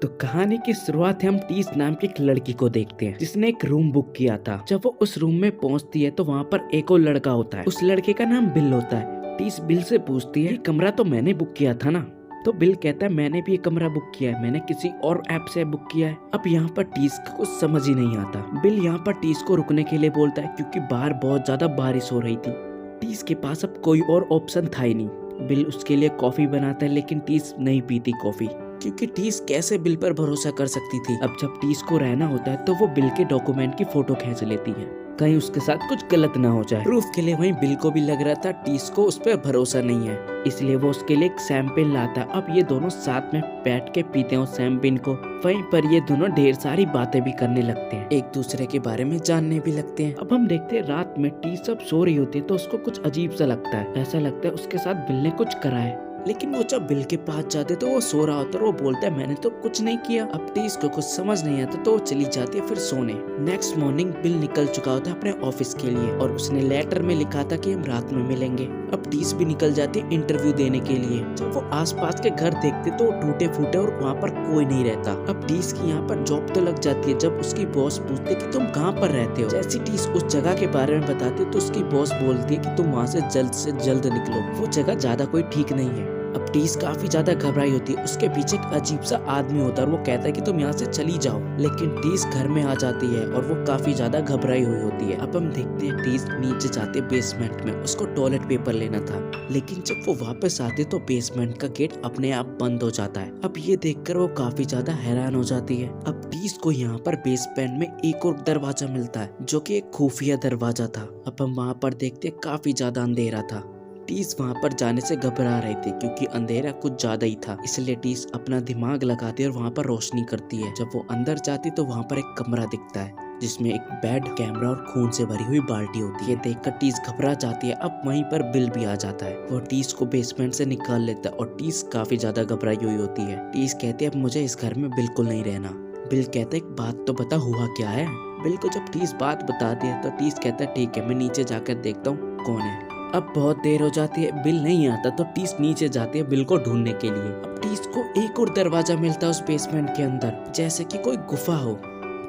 तो कहानी की शुरुआत हम टीस नाम की एक लड़की को देखते हैं जिसने एक रूम बुक किया था। जब वो उस रूम में पहुंचती है तो वहाँ पर एक और लड़का होता है। उस लड़के का नाम बिल होता है। टीस बिल से पूछती है, कमरा तो मैंने बुक किया था ना? तो बिल कहता है, मैंने भी ये कमरा बुक किया है, मैंने किसी और ऐप से बुक किया है। अब यहाँ पर टीस को कुछ समझ ही नहीं आता। बिल यहाँ पर टीस को रुकने के लिए बोलता है क्योंकि बाहर बहुत ज्यादा बारिश हो रही थी। टीस के पास अब कोई और ऑप्शन था ही नहीं। बिल उसके लिए कॉफी बनाता है लेकिन टीस नहीं पीती कॉफी, क्योंकि टीस कैसे बिल पर भरोसा कर सकती थी। अब जब टीस को रहना होता है तो वो बिल के डॉक्यूमेंट की फोटो खींच लेती है, कहीं उसके साथ कुछ गलत ना हो जाए। प्रूफ के लिए वहीं बिल को भी लग रहा था टीस को उस पर भरोसा नहीं है, इसलिए वो उसके लिए एक शैंपेन लाता है। अब ये दोनों साथ में बैठ के पीते हैं उस शैंपेन को। वहीं पर ये दोनों ढेर सारी बातें भी करने लगते हैं, एक दूसरे के बारे में जानने भी लगते हैं। अब हम देखते हैं रात में टीस सब सो रही होती है तो उसको कुछ अजीब सा लगता है, ऐसा लगता है उसके साथ बिल ने कुछ करा है। लेकिन वो जब बिल के पास जाते तो वो सो रहा होता है। वो बोलता है, मैंने तो कुछ नहीं किया। अब टीस को कुछ समझ नहीं आता तो वो चली जाती है फिर सोने। नेक्स्ट मॉर्निंग बिल निकल चुका होता है अपने ऑफिस के लिए और उसने लेटर में लिखा था कि हम रात में मिलेंगे। अब टीस भी निकल जाती है इंटरव्यू देने के लिए। जब वो आसपास के घर देखते तो टूटे फूटे और वहाँ पर कोई नहीं रहता। अब टीस की यहाँ पर जॉब तो लग जाती है। जब उसकी बॉस पूछती है कि तुम कहाँ पर रहते हो, जैसी टीस उस जगह के बारे में बताती है तो उसकी बॉस बोलती है कि तुम वहाँ से जल्द निकलो, वो जगह ज्यादा कोई ठीक नहीं है। अब टीस काफी ज्यादा घबराई होती है। उसके पीछे एक अजीब सा आदमी होता है और वो कहता है कि तुम यहाँ से चली जाओ, लेकिन टीस घर में आ जाती है और वो काफी ज्यादा घबराई हुई होती है। अब हम देखते हैं टीस नीचे जाते बेसमेंट में, उसको टॉयलेट पेपर लेना था, लेकिन जब वो वापस आते तो बेसमेंट का गेट अपने आप बंद हो जाता है। अब ये देखकर वो काफी ज्यादा हैरान हो जाती है। अब टीस को यहाँ पर बेसमेंट में एक और दरवाजा मिलता है जो कि एक खुफिया दरवाजा था। अब हम वहाँ पर देखते काफी ज्यादा अंधेरा था। टीस वहाँ पर जाने से घबरा रही थी क्योंकि अंधेरा कुछ ज्यादा ही था, इसलिए टीस अपना दिमाग लगाती है और वहाँ पर रोशनी करती है। जब वो अंदर जाती तो वहाँ पर एक कमरा दिखता है जिसमें एक बेड, कैमरा और खून से भरी हुई बाल्टी होती है। देखकर टीस घबरा जाती है। अब वहीं पर बिल भी आ जाता है, वो टीस को बेसमेंट से निकाल लेता है और टीस काफी ज्यादा घबराई हुई होती है। टीस कहती है, अब मुझे इस घर में बिल्कुल नहीं रहना। बिल कहता है, एक बात तो बता, हुआ क्या है? बिल को जब टीस बात बताती है तो टीस कहता है, ठीक है, मैं नीचे जाकर देखता हूँ कौन है। अब बहुत देर हो जाती है, बिल नहीं आता तो टीस नीचे जाती है बिल को ढूंढने के लिए। अब टीस को एक और दरवाजा मिलता है उस बेसमेंट के अंदर, जैसे कि कोई गुफा हो।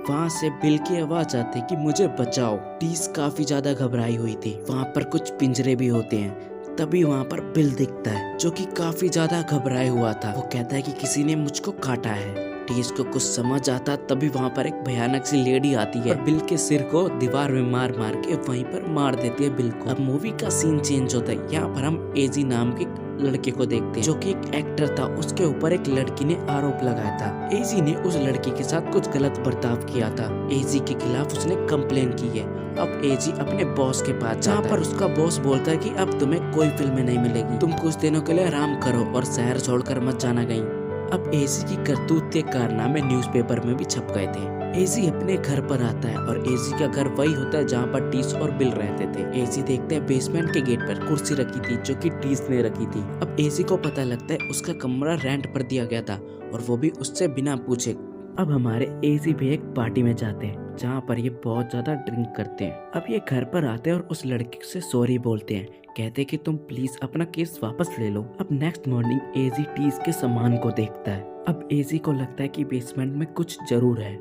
वहाँ से बिल की आवाज आती है कि मुझे बचाओ। टीस काफी ज्यादा घबराई हुई थी। वहाँ पर कुछ पिंजरे भी होते हैं। तभी वहाँ पर बिल दिखता है जो कि काफी ज्यादा घबराया हुआ था। वो कहता है कि किसी ने मुझको काटा है। टीस को कुछ समझ आता तभी वहाँ पर एक भयानक सी लेडी आती है और बिल के सिर को दीवार में मार मार के वहीं पर मार देती है बिल को। अब मूवी का सीन चेंज होता है। यहाँ पर हम एजी नाम के लड़के को देखते हैं जो कि एक एक्टर था। उसके ऊपर एक लड़की ने आरोप लगाया था। एजी ने उस लड़की के साथ कुछ गलत बर्ताव किया था। एजी के खिलाफ उसने कंप्लेन की है। अब एजी अपने बॉस के पास जहाँ पर उसका बॉस बोलता है कि अब तुम्हें कोई फिल्में नहीं मिलेगी, तुम कुछ दिनों के लिए आराम करो और शहर छोड़कर मत जाना कहीं। अब एजी की करतूत के कारनामे न्यूज़पेपर में भी छप गए थे। एजी अपने घर पर आता है और एजी का घर वही होता है जहाँ पर टीस और बिल रहते थे। एजी देखते हैं बेसमेंट के गेट पर कुर्सी रखी थी जो कि टीस ने रखी थी। अब एजी को पता लगता है उसका कमरा रेंट पर दिया गया था और वो भी उससे बिना पूछे। अब हमारे एजी भी एक पार्टी में जाते हैं जहाँ पर ये बहुत ज्यादा ड्रिंक करते हैं। अब ये घर पर आते हैं और उस लड़की से सॉरी बोलते हैं, कहते कि तुम प्लीज अपना केस वापस ले लो। अब नेक्स्ट मॉर्निंग एजी टीस के सामान को देखता है। अब एजी को लगता है कि बेसमेंट में कुछ जरूर है,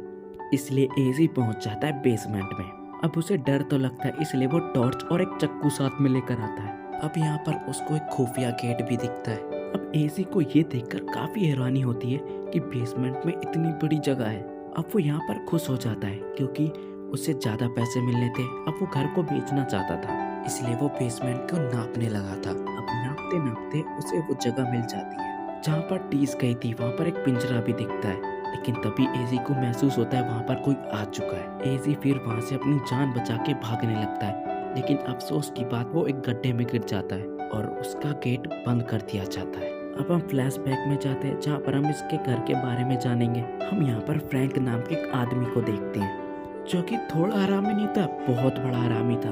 इसलिए एजी पहुंच जाता है बेसमेंट में। अब उसे डर तो लगता है, इसलिए वो टॉर्च और एक चाकू साथ में लेकर आता है। अब यहाँ पर उसको एक खुफिया गेट भी दिखता है। अब एजी को ये देखकर काफी हैरानी होती है कि बेसमेंट में इतनी बड़ी जगह है। अब वो यहाँ पर खुश हो जाता है क्योंकि उससे ज्यादा पैसे मिलने थे। अब वो घर को बेचना चाहता था, इसलिए वो बेसमेंट को नापने लगा था। अब नापते नापते उसे वो जगह मिल जाती है जहाँ पर टीस गई थी। वहाँ पर एक पिंजरा भी दिखता है, लेकिन तभी एजी को महसूस होता है वहाँ पर कोई आ चुका है। एजी फिर वहाँ से अपनी जान बचा के भागने लगता है, लेकिन अफसोस की बात वो एक गड्ढे में गिर जाता है और उसका गेट बंद कर दिया जाता है। अब हम फ्लैशबैक में जाते हैं जहाँ पर हम इसके घर के बारे में जानेंगे। हम यहाँ पर फ्रैंक नाम के एक आदमी को देखते हैं जो कि थोड़ा आरामी नहीं था, बहुत बड़ा आरामी था।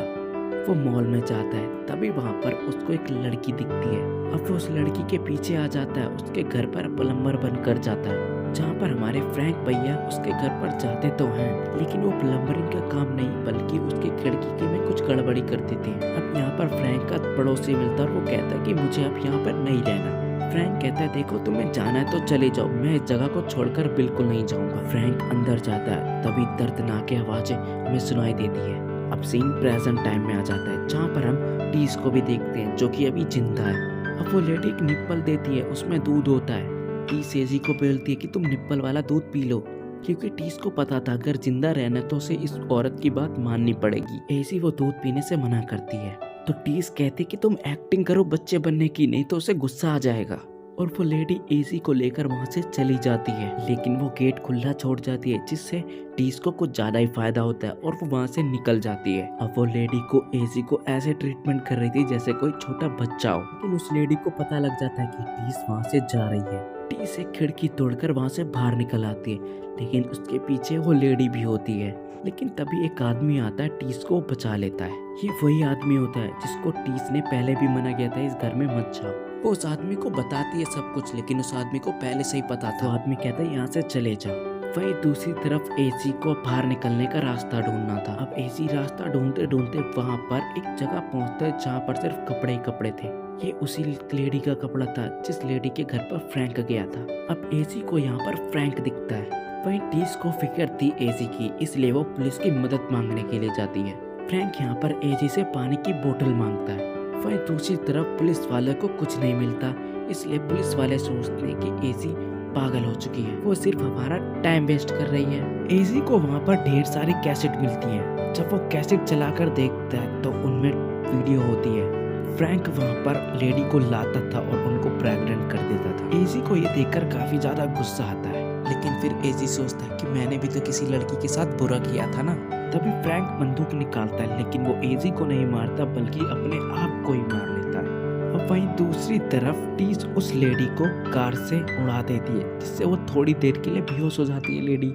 वो मॉल में जाता है, तभी वहाँ पर उसको एक लड़की दिखती है। अब वो उस लड़की के पीछे आ जाता है, उसके घर पर प्लम्बर बनकर जाता है, जहाँ पर हमारे फ्रैंक भैया उसके घर पर जाते तो हैं, लेकिन वो प्लम्बरिंग का काम नहीं बल्कि उसके खिड़की के में कुछ गड़बड़ी कर देते हैं। अब यहाँ पर फ्रैंक का पड़ोसी मिलता है और वो कहता है कि मुझे अब यहाँ पर नहीं रहना। फ्रैंक कहता है देखो तुम्हें जाना है तो चले जाओ, मैं इस जगह को छोड़कर बिल्कुल नहीं जाऊंगा। फ्रैंक अंदर जाता है, तभी दर्दनाक आवाजें हमें सुनाई देती है। अब सीन प्रेजेंट टाइम में आ जाता है, जहाँ पर हम टीस को भी देखते हैं जो कि अभी जिंदा है। अब वो लेडी एक निप्पल देती है, उसमें दूध होता है। टीस एजी को बोलती है कि तुम निप्पल वाला दूध पी लो, क्योंकि टीस को पता था अगर जिंदा रहना तो उसे इस औरत की बात माननी पड़ेगी। एजी वो दूध पीने से मना करती है, तो टीस कहती कि तुम एक्टिंग करो बच्चे बनने की, नहीं तो उसे गुस्सा आ जाएगा। और वो लेडी एजी को लेकर वहाँ से चली जाती है, लेकिन वो गेट खुला छोड़ जाती है, जिससे टीस को कुछ ज्यादा ही फायदा होता है और वो वहाँ से निकल जाती है। अब वो लेडी को एजी को ऐसे ट्रीटमेंट कर रही थी जैसे कोई छोटा बच्चा हो, लेकिन उस लेडी को पता लग जाता है कि टीस वहाँ से जा रही है। टीस एक खिड़की तोड़कर वहाँ से बाहर निकल आती है, लेकिन उसके पीछे वो लेडी भी होती है। लेकिन तभी एक आदमी आता है, टीस को बचा लेता है। ये वही आदमी होता है जिसको टीस ने पहले भी मना किया था इस घर में मत जाओ। वो उस आदमी को बताती है सब कुछ, लेकिन उस आदमी को पहले से ही पता था। तो आदमी कहता है यहाँ से चले जाओ। वही दूसरी तरफ एजी को बाहर निकलने का रास्ता ढूंढना था। अब एजी रास्ता ढूंढते ढूंढते वहाँ पर एक जगह पहुँचता है जहाँ पर सिर्फ कपड़े ही कपड़े थे। ये उसी लेडी का कपड़ा था जिस लेडी के घर पर फ्रैंक गया था। अब एजी को यहाँ पर फ्रैंक दिखता है। वहीं टीस को फिक्र थी एजी की, इसलिए वो पुलिस की मदद मांगने के लिए जाती है। फ्रैंक यहाँ पर एजी से पानी की बोतल मांगता है। वहीं दूसरी तरफ पुलिस वाले को कुछ नहीं मिलता, इसलिए पुलिस वाले सोचते हैं कि एजी पागल हो चुकी है, वो सिर्फ हमारा टाइम वेस्ट कर रही है। एजी को वहाँ पर ढेर सारी कैसेट मिलती है। जब वो कैसेट चलाकर देखता है तो उनमें वीडियो होती है। फ्रैंक वहाँ पर लेडी को लाता था और उनको प्रेग्नेंट कर देता था। एजी को ये देखकर काफी ज्यादा गुस्सा आता है, लेकिन फिर एजी सोचता है कि मैंने भी तो किसी लड़की के साथ बुरा किया था ना। तभी फ्रैंक बंदूक निकालता है, लेकिन वो एजी को नहीं मारता बल्कि अपने आप को ही मार लेता है। अब वहीं दूसरी तरफ टीस उस लेडी को कार से उड़ा देती है, जिससे वो थोड़ी देर के लिए बेहोश हो जाती है। लेडी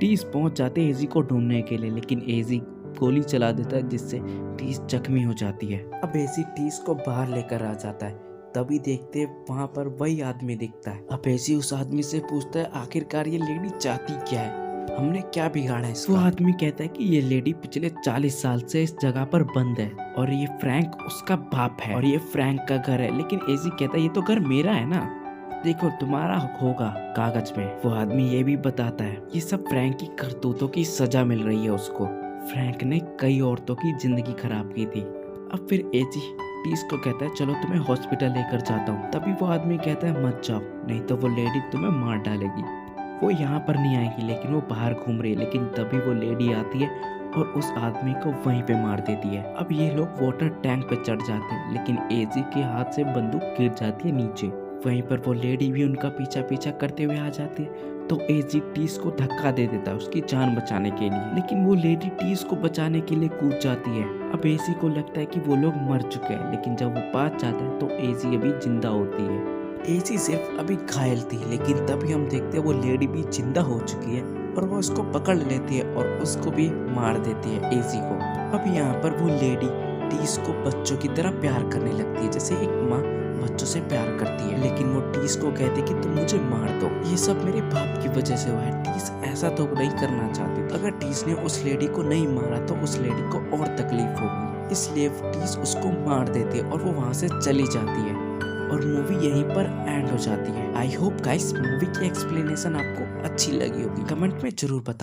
टीस पहुंच जाते हैं एजी को ढूंढने के लिए, लेकिन एजी गोली चला देता है जिससे टीस जख्मी हो जाती है। अब एजी टीस को बाहर लेकर आ जाता है, तभी देखते वहाँ पर वही आदमी दिखता है। अब एजी उस आदमी से पूछता है आखिरकार ये लेडी चाहती क्या है, हमने क्या बिगाड़ा है इसका? वो आदमी कहता है कि ये लेडी पिछले 40 साल से इस जगह पर बंद है और ये फ्रैंक उसका बाप है और ये फ्रैंक का घर है। लेकिन एजी कहता है ये तो घर मेरा है ना, देखो तुम्हारा होगा कागज में। वो आदमी ये भी बताता है ये सब फ्रैंक की करतूतों की सजा मिल रही है उसको। फ्रैंक ने कई औरतों की जिंदगी खराब की थी। अब फिर एजी टीस को कहता है चलो तुम्हें हॉस्पिटल लेकर जाता हूँ। तभी वो आदमी कहता है मत जाओ, नहीं तो वो लेडी तुम्हें मार डालेगी। वो यहाँ पर नहीं आएगी, लेकिन वो बाहर घूम रही है। लेकिन तभी वो लेडी आती है और उस आदमी को वहीं पे मार देती है। अब ये लोग वाटर टैंक पे चढ़ जाते हैं, लेकिन एजी के हाथ से बंदूक गिर जाती है नीचे। वहीं पर वो लेडी भी उनका पीछा पीछा करते हुए आ जाती है, तो एजी टीस को धक्का दे देता है उसकी जान बचाने के लिए। लेकिन वो लेडी टीस को बचाने के लिए कूद जाती है। अब एजी को लगता है कि वो लोग मर चुके हैं, लेकिन जब वो पास जाता है तो एजी अभी जिंदा होती है। एजी सिर्फ अभी घायल थी, लेकिन तभी हम देखते हैं वो लेडी भी जिंदा हो चुकी है और वो उसको पकड़ लेती है और उसको भी मार देती है एजी को। अब यहाँ पर वो लेडी टीस को बच्चों की तरह प्यार करने लगती है, जैसे एक माँ बच्चों से प्यार करती है। लेकिन वो टीस को कहती कि तुम मुझे मार दो, ये सब मेरे बाप की वजह से हुआ है। टीस ऐसा तो नहीं करना चाहती, अगर टीस ने उस लेडी को नहीं मारा तो उस लेडी को और तकलीफ होगी, इसलिए टीस उसको मार देती है और वो वहाँ से चली जाती है और मूवी यहीं पर एंड हो जाती है। आई होप गाइस मूवी की एक्सप्लेनेशन आपको अच्छी लगी होगी, कमेंट में जरूर बताएं।